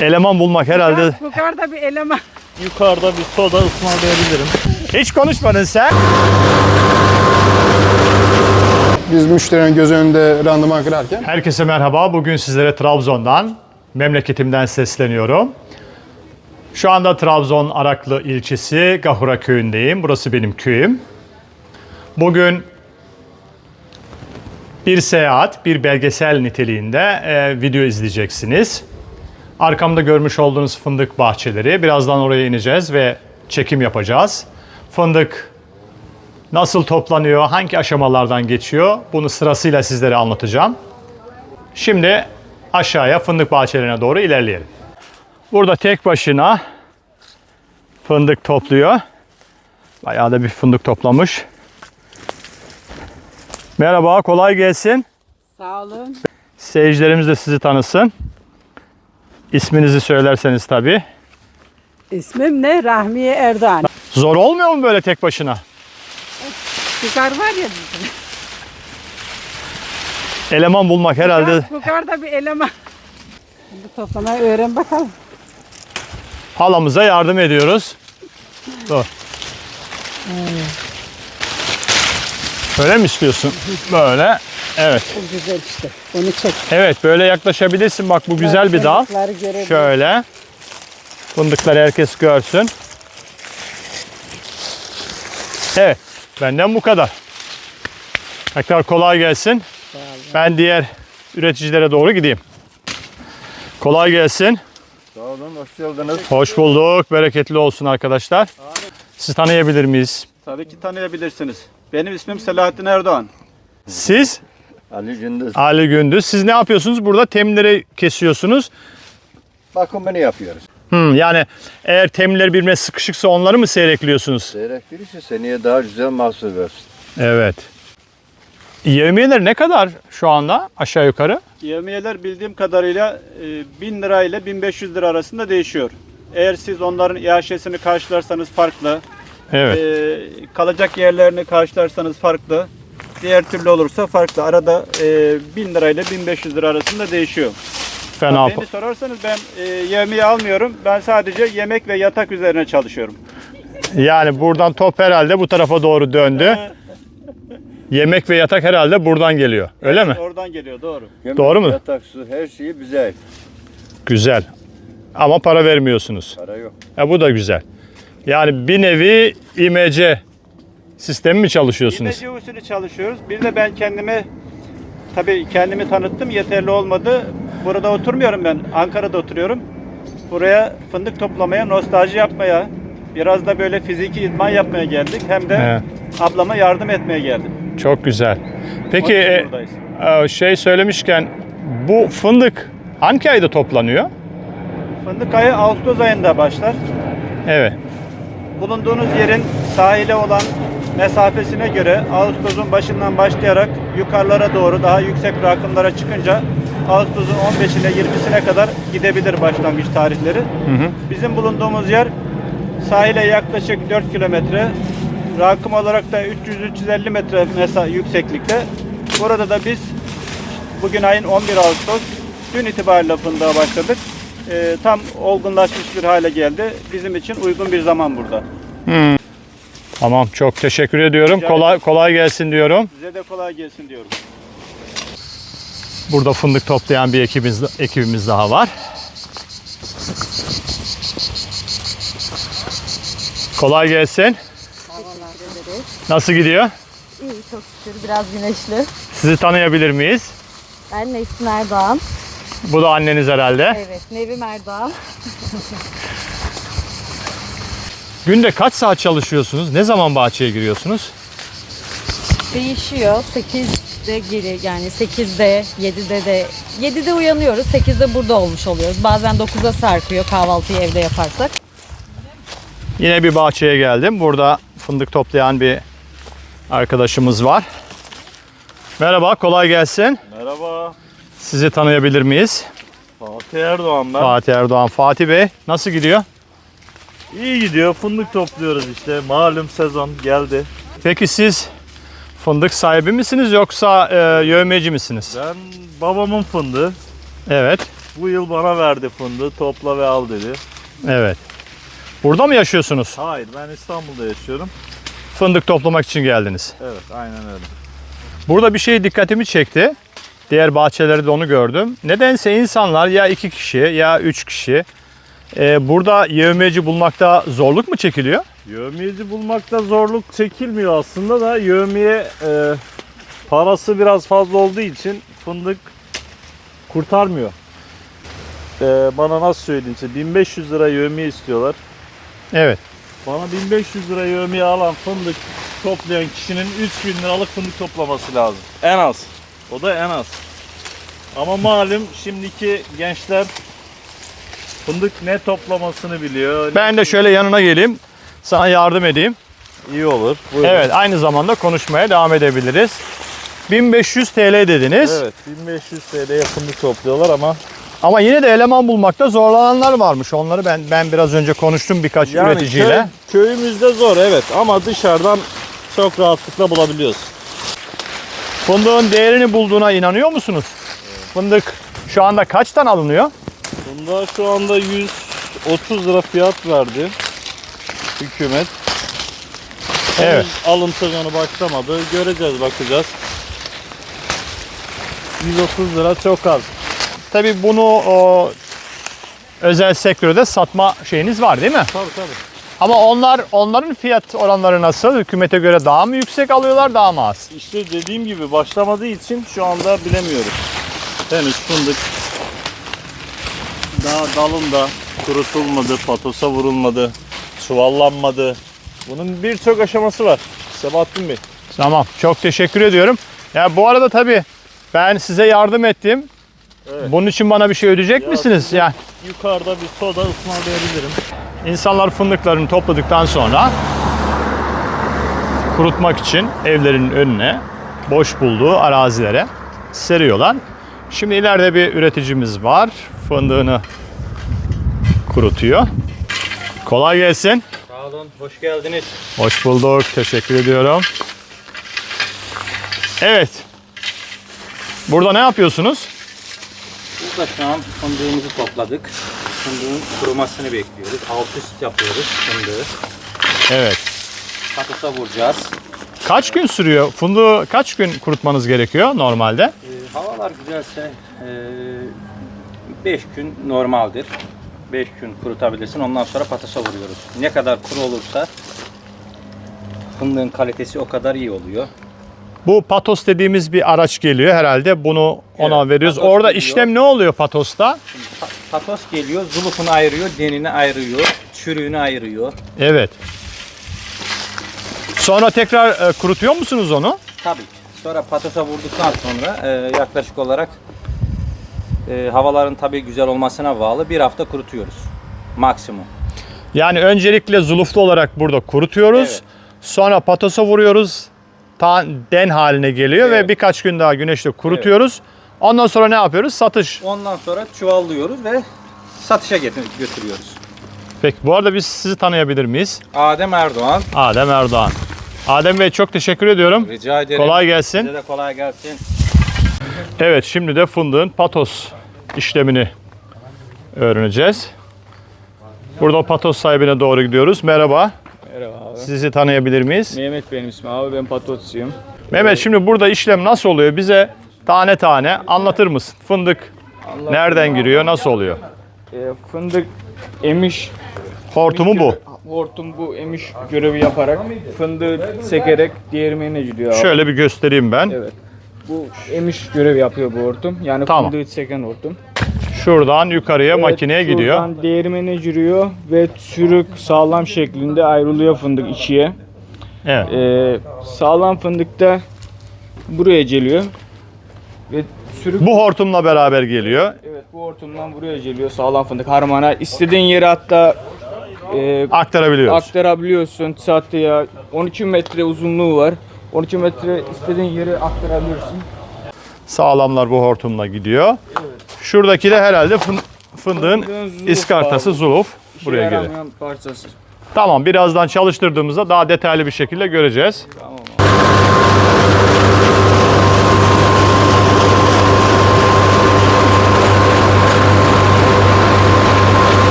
Eleman bulmak herhalde. Yukarıda bir eleman. Yukarıda bir soda ısmarlayabilirim. Hiç konuşmadın sen. Biz müşterinin göz önünde randıman kırarken Herkese merhaba. Bugün sizlere Trabzon'dan, memleketimden sesleniyorum. Şu anda Trabzon Araklı ilçesi Gahura köyündeyim. Burası benim köyüm. Bugün bir seyahat, bir belgesel niteliğinde video izleyeceksiniz. Arkamda görmüş olduğunuz fındık bahçeleri. Birazdan oraya ineceğiz ve çekim yapacağız. Fındık nasıl toplanıyor, hangi aşamalardan geçiyor? Bunu sırasıyla sizlere anlatacağım. Şimdi aşağıya fındık bahçelerine doğru ilerleyelim. Burada tek başına fındık topluyor. Bayağı da bir fındık toplamış. Merhaba, kolay gelsin. Sağ olun. Seyircilerimiz de sizi tanısın. İsminizi söylerseniz tabii. İsmim ne? Rahmiye Erdoğan. Zor olmuyor mu böyle tek başına? Yukarı var ya bizim. Eleman bulmak herhalde. Yukarıda bir eleman. Şimdi toplamayı öğren bakalım. Halamıza yardım ediyoruz. Dur. Böyle mi istiyorsun? Böyle. Evet. Bu güzel işte. Onu çek. Evet, böyle yaklaşabilirsin. Bak bu güzel bir dal. Fındıkları görelim. Şöyle. Fındıkları herkes görsün. Evet. Benden bu kadar. Tekrar kolay gelsin. Ben diğer üreticilere doğru gideyim. Kolay gelsin. Sağ olun, hoş geldiniz. Hoş bulduk. Bereketli olsun arkadaşlar. Sizi tanıyabilir miyiz? Tabii ki tanıyabilirsiniz. Benim ismim Selahattin Erdoğan. Siz? Ali Gündüz. Ali Gündüz. Siz ne yapıyorsunuz? Burada temleri kesiyorsunuz. Bakımını yapıyoruz. Yani eğer temler birbirine sıkışıksa onları mı seyrekliyorsunuz? Seyrek birisi seneye daha güzel mahsul versin. Evet. Yevmiyeler ne kadar şu anda aşağı yukarı? Yevmiyeler bildiğim kadarıyla 1000 lira ile 1500 lira arasında değişiyor. Eğer siz onların iaşesini karşılarsanız farklı, Evet. kalacak yerlerini karşılarsanız farklı, diğer türlü olursa farklı. Arada 1000 lira ile 1500 lira arasında değişiyor. Fena. Beni sorarsanız ben yevmiye almıyorum. Ben sadece yemek ve yatak üzerine çalışıyorum. Yani buradan top herhalde bu tarafa doğru döndü. Yemek ve yatak herhalde buradan geliyor. Öyle mi? Oradan geliyor, doğru. Yemek, Doğru mu? Yatak, su, her şeyi bize ait. Güzel. Ama para vermiyorsunuz. Para yok. Bu da güzel. Yani bir nevi imece sistemi mi çalışıyorsunuz? İmece usulü çalışıyoruz. Bir de ben kendimi tanıttım, yeterli olmadı. Burada oturmuyorum ben, Ankara'da oturuyorum. Buraya fındık toplamaya, nostalji yapmaya, biraz da böyle fiziki idman yapmaya geldik. Hem de ablama yardım etmeye geldim. Çok güzel. Onun Peki için buradayız. şey söylemişken bu fındık hangi ayda toplanıyor? Fındık ayı Ağustos ayında başlar. Evet. Bulunduğunuz yerin sahile olan mesafesine göre Ağustos'un başından başlayarak yukarılara doğru daha yüksek rakımlara çıkınca Ağustos'un 15'ine 20'sine kadar gidebilir başlangıç tarihleri. Bizim bulunduğumuz yer sahile yaklaşık 4 kilometre, rakım olarak da 300-350 metre yükseklikte. Burada da biz bugün ayın 11 Ağustos, dün itibariyle fındığa başladık. Tam olgunlaşmış bir hale geldi. Bizim için uygun bir zaman burada. Tamam, çok teşekkür ediyorum. Rica Kolay gelsin diyorum. Size de kolay gelsin diyorum. Burada fındık toplayan bir ekibimiz daha var. Kolay gelsin. Nasıl gidiyor? İyi, çok şükür. Biraz güneşli. Sizi tanıyabilir miyiz? Ben Nesin Erdoğan. Bu da anneniz herhalde. Evet, Nevim Erdoğan. Günde kaç saat çalışıyorsunuz? Ne zaman bahçeye giriyorsunuz? Değişiyor. 8'de geri, yani 8'de, 7'de de. 7'de uyanıyoruz, 8'de burada olmuş oluyoruz. Bazen 9'a sarkıyor kahvaltıyı evde yaparsak. Yine bir bahçeye geldim. Burada fındık toplayan bir arkadaşımız var. Merhaba, kolay gelsin. Merhaba. Sizi tanıyabilir miyiz? Fatih Erdoğan ben. Fatih Erdoğan. Fatih Bey, nasıl gidiyor? İyi gidiyor. Fındık topluyoruz işte. Malum sezon geldi. Peki siz fındık sahibi misiniz yoksa yövmeci misiniz? Ben babamın fındığı. Evet. bu yıl bana verdi fındığı. Topla ve al dedi. Evet. Burada mı yaşıyorsunuz? Hayır, ben İstanbul'da yaşıyorum. Fındık toplamak için geldiniz. Evet, aynen öyle. Burada bir şey dikkatimi çekti. Diğer bahçelerde de onu gördüm. Nedense insanlar ya 2 kişi ya 3 kişi burada yevmiyeci bulmakta zorluk mu çekiliyor? Yevmiyeci bulmakta zorluk çekilmiyor aslında da yevmiye parası biraz fazla olduğu için fındık kurtarmıyor. Bana nasıl söyleyeyim size, 1500 lira yevmiye istiyorlar. Evet. Bana 1500 lira yevmiye alan fındık toplayan kişinin 3000 liralık fındık toplaması lazım. En az. O da en az. Ama malum şimdiki gençler fındık ne toplamasını biliyor. Ben de şöyle yanına geleyim. Sana yardım edeyim. iyi olur. Buyurun. Evet, aynı zamanda konuşmaya devam edebiliriz. 1500 TL dediniz. Evet, 1500 TL'ye fındık topluyorlar ama Ama yine de eleman bulmakta zorlananlar varmış. Onları ben biraz önce konuştum birkaç üreticiyle. Köyümüzde zor evet ama dışarıdan çok rahatlıkla bulabiliyoruz. Fındığın değerini bulduğuna inanıyor musunuz? Fındık şu anda kaçtan alınıyor? Bunda şu anda 130 lira fiyat verdi hükümet. Evet. Henüz alım sezonu başlamadı. Göreceğiz, bakacağız. 130 lira çok az. Tabii bunu özel sektörde satma şeyiniz var değil mi? Tabii. Ama onların fiyat oranları nasıl? Hükümete göre daha mı yüksek alıyorlar, daha mı az? İşte dediğim gibi başlamadığı için şu anda bilemiyoruz. Henüz fındık daha dalında kurutulmadı, patosa vurulmadı, çuvallanmadı. Bunun birçok aşaması var Sebahattin Bey. Tamam, çok teşekkür ediyorum. Ya bu arada tabii ben size yardım ettim. Evet. Bunun için bana bir şey ödeyecek Ya misiniz? size Yani yukarıda bir soda ısmarlayabilirim. insanlar fındıklarını topladıktan sonra kurutmak için evlerinin önüne, boş bulduğu arazilere seriyorlar. Şimdi ileride bir üreticimiz var. Fındığını kurutuyor. Kolay gelsin. Sağ olun, hoş geldiniz. Hoş bulduk. Teşekkür ediyorum. Evet. Burada ne yapıyorsunuz? Burada şu an fındığımızı topladık. Fındığın kurumasını bekliyoruz. Alt üst yapıyoruz fındığı. Evet. Patosa vuracağız. Kaç gün sürüyor? Fındığı kaç gün kurutmanız gerekiyor normalde? Havalar güzelse 5 gün normaldir. 5 gün kurutabilirsin. Ondan sonra patosa vuruyoruz. Ne kadar kuru olursa fındığın kalitesi o kadar iyi oluyor. Bu patos dediğimiz bir araç geliyor herhalde. Bunu ona Evet, veriyoruz. patos Orada geliyor. işlem ne oluyor patosta? Patos geliyor, zulufunu ayırıyor, denini ayırıyor, çürüğünü ayırıyor. Evet. Sonra tekrar kurutuyor musunuz onu? Tabii ki. Sonra patosa vurduktan sonra yaklaşık olarak havaların tabii güzel olmasına bağlı bir hafta kurutuyoruz. Maksimum. Yani öncelikle zuluflu olarak burada kurutuyoruz. Evet. Sonra patosa vuruyoruz. Den haline geliyor ve Evet. birkaç gün daha güneşte kurutuyoruz. Ondan sonra ne yapıyoruz? Satış. Ondan sonra çuvallıyoruz ve satışa götürüyoruz. Peki bu arada biz sizi tanıyabilir miyiz? Adem Erdoğan. Adem Erdoğan. Adem Bey çok teşekkür ediyorum. Rica ederim. Kolay gelsin. Size de kolay gelsin. Evet, şimdi de fındığın patos işlemini öğreneceğiz. Burada patos sahibine doğru gidiyoruz. Merhaba. Merhaba abi. Sizi tanıyabilir miyiz? Mehmet benim ismim abi. Ben patosçuyum. Mehmet, şimdi burada işlem nasıl oluyor? Bize tane tane anlatır mısın? Fındık nereden giriyor? Nasıl oluyor? Fındık emiş Hortumu bu. hortum bu emiş görevi yaparak fındığı sekerek değirmenine gidiyor abi. Şöyle bir göstereyim ben. Evet. Bu emiş görevi yapıyor bu hortum. Yani Tamam. fındığı seken hortum. Şuradan yukarıya Evet, makineye gidiyor. Şuradan değirmene giriyor ve sürük sağlam şeklinde ayrılıyor fındık içiye. Evet. Sağlam fındık da buraya geliyor. Ve sürük Bu hortumla beraber geliyor. evet bu hortumdan buraya geliyor sağlam fındık harmana. İstediğin yere hatta Aktarabiliyoruz. aktarabiliyorsun satıya. 12 metre uzunluğu var. 12 metre istediğin yere aktarabiliyorsun. Sağlamlar bu hortumla gidiyor. Şuradaki de herhalde fındığın zuluf iskartası abi. zuluf. İşe Buraya geliyor. yaramayan parçası. Tamam, birazdan çalıştırdığımızda daha detaylı bir şekilde göreceğiz. Tamam.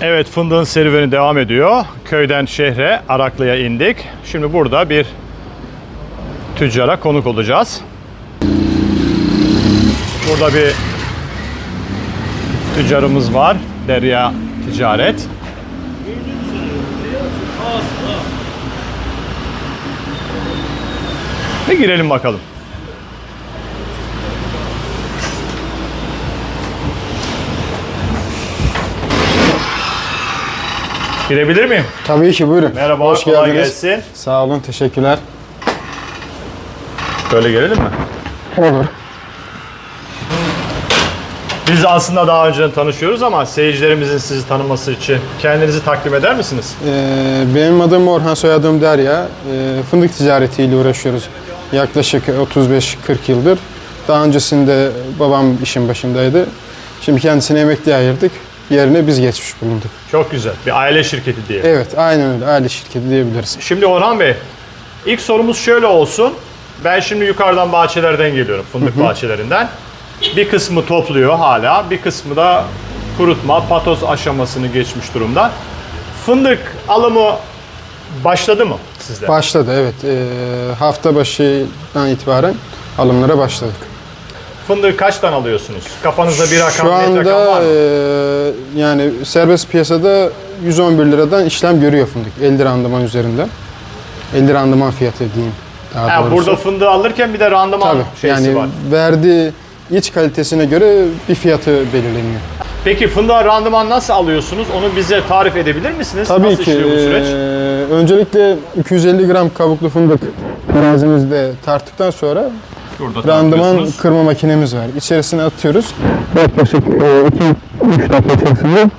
Evet, fındığın serüveni devam ediyor. Köyden şehre, Araklı'ya indik. Şimdi burada bir tüccara konuk olacağız. Burada bir tüccarımız var. Derya Ticaret. Bir girelim bakalım. Girebilir miyim? Tabii ki, buyurun. Merhaba, Hoş kolay geldiniz. gelsin. Sağ olun, teşekkürler. Böyle gelelim mi? Olur. Biz aslında daha önceden tanışıyoruz ama seyircilerimizin sizi tanıması için kendinizi takdim eder misiniz? Benim adım Orhan, soyadım Derya. Fındık ticaretiyle uğraşıyoruz. Yaklaşık 35-40 yıldır. Daha öncesinde babam işin başındaydı. Şimdi kendisine emekliye ayırdık. Yerine biz geçmiş bulunduk. Çok güzel. Bir aile şirketi diye. Evet, aynen öyle. Aile şirketi diyebiliriz. Şimdi Orhan Bey, ilk sorumuz şöyle olsun. Ben şimdi yukarıdan bahçelerden geliyorum, fındık bahçelerinden. Bir kısmı topluyor hala, bir kısmı da kurutma, patoz aşamasını geçmiş durumda. Fındık alımı başladı mı sizde? Başladı, evet. Hafta başından itibaren alımlara başladık. Fındığı kaçtan alıyorsunuz? Kafanızda bir rakam, Şu net rakam anda var mı? yani serbest piyasada 111 liradan işlem görüyor fındık. 50 randıman üzerinden. 50 randıman fiyatı diyeyim daha Ha, doğrusu. burada fındığı alırken bir de randıman Tabii, şeysi yani var. verdiği iç kalitesine göre bir fiyatı belirleniyor. Peki fındığa randıman nasıl alıyorsunuz? Onu bize tarif edebilir misiniz? Tabii nasıl ki. işliyor bu süreç? Öncelikle 250 gram kabuklu fındık terazimizde tarttıktan sonra Şurada randıman tartıyorsunuz. kırma makinemiz var. İçerisine atıyoruz. Yaklaşık 2-3 dakika içerisinde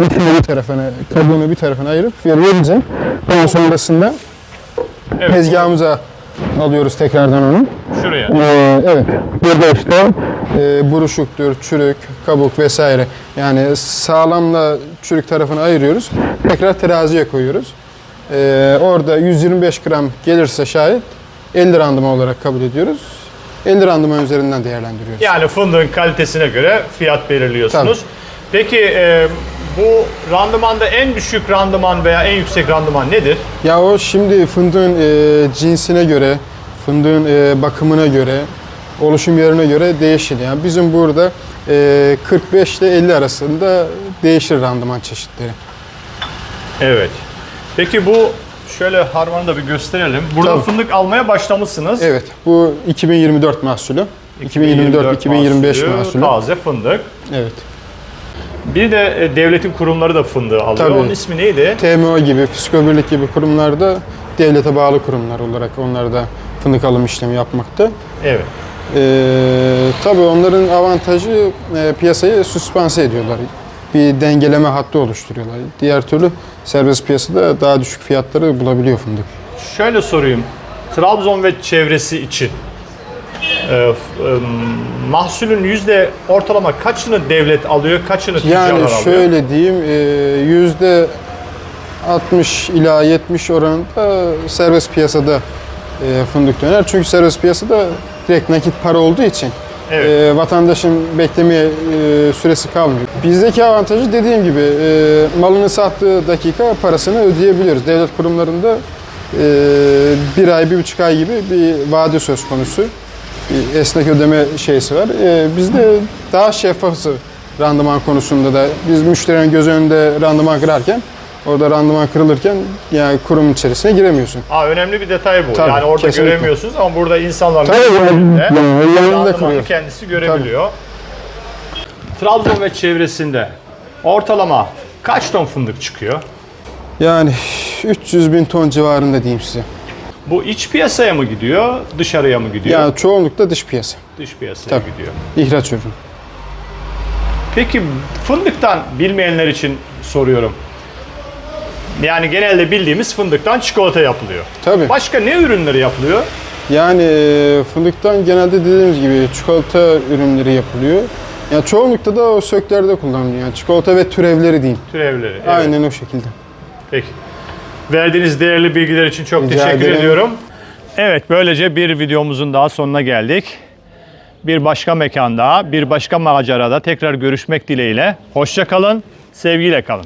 içini bir tarafına, kabuğunu bir tarafına ayırıp vereceğim. Daha sonrasında Evet, tezgahımıza alıyoruz tekrardan onu. şuraya. Evet. Burada işte buruşuktur, çürük, kabuk vesaire. Yani sağlamla çürük tarafını ayırıyoruz. Tekrar teraziye koyuyoruz. Orada 125 gram gelirse şayet 50 randıman olarak kabul ediyoruz. 50 randıman üzerinden değerlendiriyoruz. Yani fındığın kalitesine göre fiyat belirliyorsunuz. Peki bu randımanda en düşük randıman veya en yüksek randıman nedir? Ya o şimdi fındığın cinsine göre, fındığın bakımına göre, oluşum yerine göre değişir. Yani bizim burada 45 ile 50 arasında değişir randıman çeşitleri. Evet. Peki bu şöyle harmanı da bir gösterelim. Burada Tabii. fındık almaya başlamışsınız. Evet, bu 2024 mahsulü. 2024-2025 mahsulü. Taze fındık. Evet. Bir de devletin kurumları da fındığı alıyor. Tabii. Onun ismi neydi? TMO gibi, Fiskobirlik gibi kurumlarda devlete bağlı kurumlar olarak onlar da fındık alım işlemi yapmakta. Evet. Tabii onların avantajı piyasayı süspanse ediyorlar. Bir dengeleme hattı oluşturuyorlar. Diğer türlü serbest piyasada daha düşük fiyatları bulabiliyor fındık. Şöyle sorayım. Trabzon ve çevresi için mahsulün yüzde ortalama kaçını devlet alıyor, kaçını tüccarlar Yani alıyor? şöyle diyeyim, %60 ila 70 oranında serbest piyasada fındık döner. Çünkü serbest piyasada direkt nakit para olduğu için Evet. vatandaşın beklemeye süresi kalmıyor. Bizdeki avantajı dediğim gibi malını sattığı dakika parasını ödeyebiliyoruz. Devlet kurumlarında 1 ay, 1,5 ay gibi bir vade söz konusu. Bir esnek ödeme şeysi var. Bizde daha şeffafı randıman konusunda da. Biz müşterinin göz önünde randıman kırarken, orada randıman kırılırken yani kurum içerisine giremiyorsun. Önemli bir detay bu. Tabii, yani orada kesinlikle. göremiyorsunuz ama burada insanlar Tabii, önünde yanında randımanı kırıyor. kendisi görebiliyor. Trabzon ve çevresinde ortalama kaç ton fındık çıkıyor? Yani 300 bin ton civarında diyeyim size. Bu iç piyasaya mı gidiyor, dışarıya mı gidiyor? Yani çoğunlukla dış piyasa, Dış piyasaya Tabii. gidiyor. ihraç ürün. Peki fındıktan bilmeyenler için soruyorum. Yani genelde bildiğimiz fındıktan çikolata yapılıyor. Tabii. Başka ne ürünleri yapılıyor? Yani fındıktan genelde dediğimiz gibi çikolata ürünleri yapılıyor. Yani çoğunlukla da o söklerde kullanılıyor. Yani çikolata ve türevleri diyeyim. Türevleri. Evet. Aynen o şekilde. Peki. Verdiğiniz değerli bilgiler için çok Rica teşekkür ederim. ediyorum. Evet, böylece bir videomuzun daha sonuna geldik. Bir başka mekanda, bir başka macerada tekrar görüşmek dileğiyle. Hoşça kalın, Sevgiyle kalın.